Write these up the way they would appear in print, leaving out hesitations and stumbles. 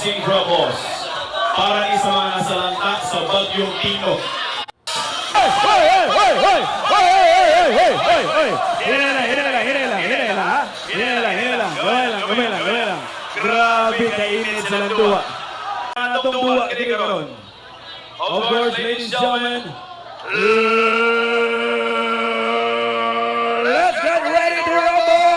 Racing Tropos para isa mga nasalanta sa Bagyong Tino. Grabe kainit sa landuwa. Anong duwa kini karon? Of course, ladies and gentlemen, Let's get ready to rumble!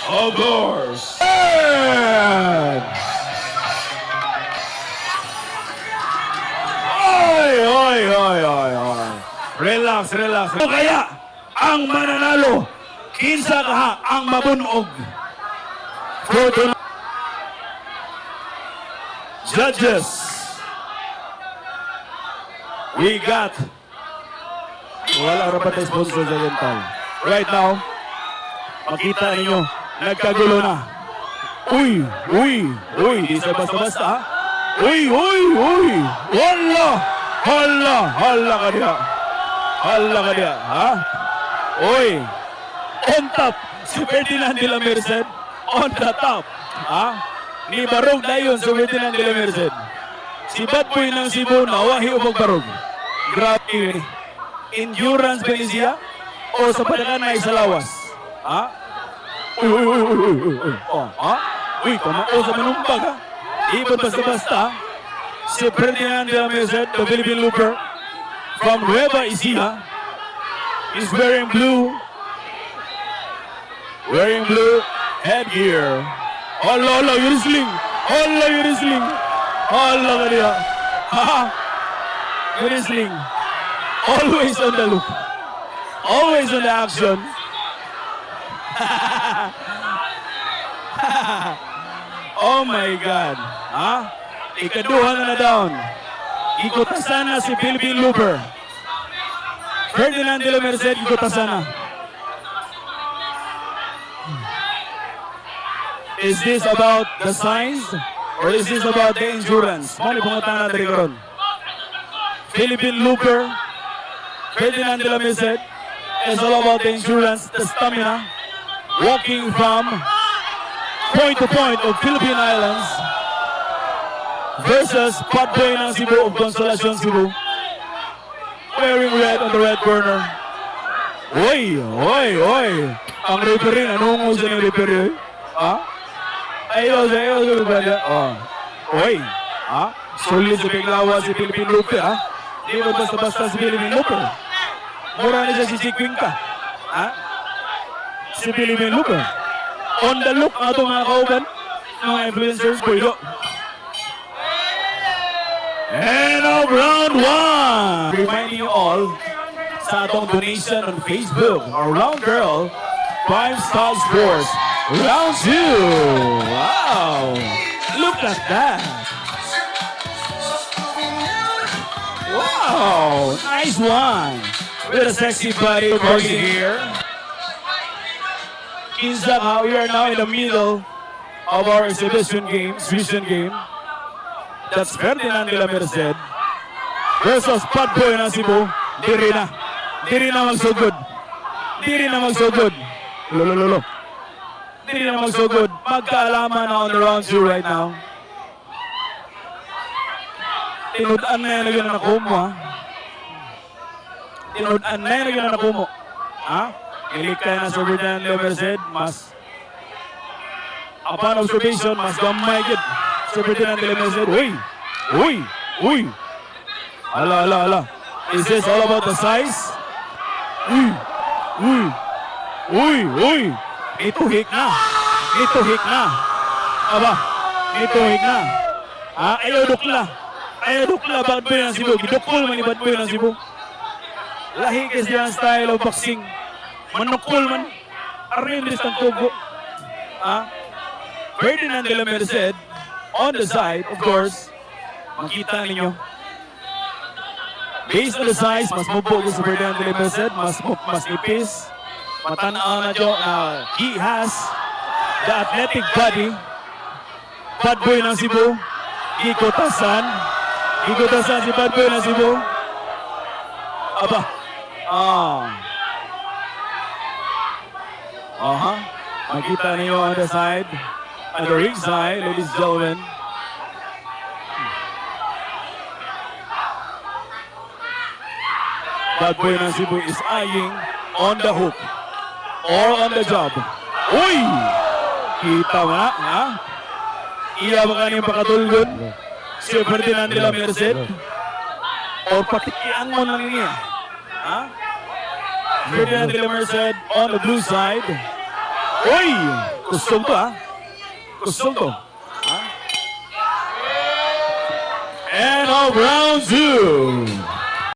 of course, Relax, relax. O kaya, ang mananalo, kinsa kaha ang mabunog. For tonight, judges, we got, wala rapat na sponsor sa dental. Right now, makita ninyo, nagkagulo na. Uy, di sa basta-basta ha. Uy, hala ka diya. Hala ka diya, ha? Uy, on top, si Ferdinand de la Merced, on the top, ha? Ni Barog na yun si Ferdinand de la Merced. Si Bad Boy ng Cebu, nawahi upag Barog. Grabe, endurance ba ni siya? O sa padakan na isa lawas? Ha? Uy, ha? Uy, kamao sa manumbag, ha? Ibon basta-basta, si Ferdinand de la Merced, the Philippine Looper, from Nueva Ecija, is wearing blue headgear. Hala, you're wrestling. Hala ka niya. You're wrestling. Always on the look. Always on the action. Oh my God. Ha? Ikaduha na down. Ikutasan na si Philippine Looper. Ferdinand de la Merced, ikutasan na. Is this about the size? Or is this about the endurance? Mali pangutan na dari karon. Philippine Looper, Ferdinand de la Merced, is all about the endurance, the stamina, walking from point to point of Philippine Islands, versus Bad Boy ng Cebu of Consolacion Cebu, wearing red on the red corner. Oy! Ang referee, anong uso ng referee? Ha? Ayaw sa brother. Oy! Ha? Solid sa piglawa si Philippine Looper, ha? Di ba basta-basta si Philippine Looper? Mura na siya si Chikwinka. Ha? Si Philippine Looper. On the look, ato mga kauban, mga influencers, boylo. And of round one! Reminding you all sa atong donation on Facebook, our Round Girl, 5 Star Sports, round 2! Wow! Look at that! Wow! Nice one! With a sexy body party here. Kinsa, we are now in the middle of our exhibition game. That's Ferdinand de la Merced versus Bad Boy ng Cebu. Diri na magsugod. Lolo. Diri na magsugod. Magkaalaman na on the round 2 right now. Tinudan na yan na nakumo, ha? Tinudan na yan na nakumo. Ha? Ilikay na sa Ferdinand de la Merced. Mas upon observation, mas gamay gid sa Ferdinand de la Merced. Uy! Ala. Is this all about the size? Uy! Ituhik na. Aba, ituhik na. Ayaw dukla. Bad Boy ng Cebu. Gidukol man ni Bad Boy ng Cebu. Lahi kasi ang style of boxing. Manukol man. Arnindis ng tubo. Ferdinand de la Merced, on the side, of course, makita ninyo. Based on the size, mas mubo ko sa Ferdinand de la Merced, mas ipis. Matanaan na dyo na he has the athletic body. Bad Boy ng Cebu, ikutasan si Bad Boy ng Cebu. Aba, Makita niyo on the side, on the ring side, ladies and gentlemen. Bad boy ng Cebu is eyeing on the hook or on the job. Uy! Kita mo na, ha? Iya ba kaniyang pakatulgon? Si Ferdinand de la Merced? O patikian mo lang niya? Ha? Ferdinand de la Merced on the blue side. Uy! Kusog to, ha? Kusog to. Ha? And of round 2.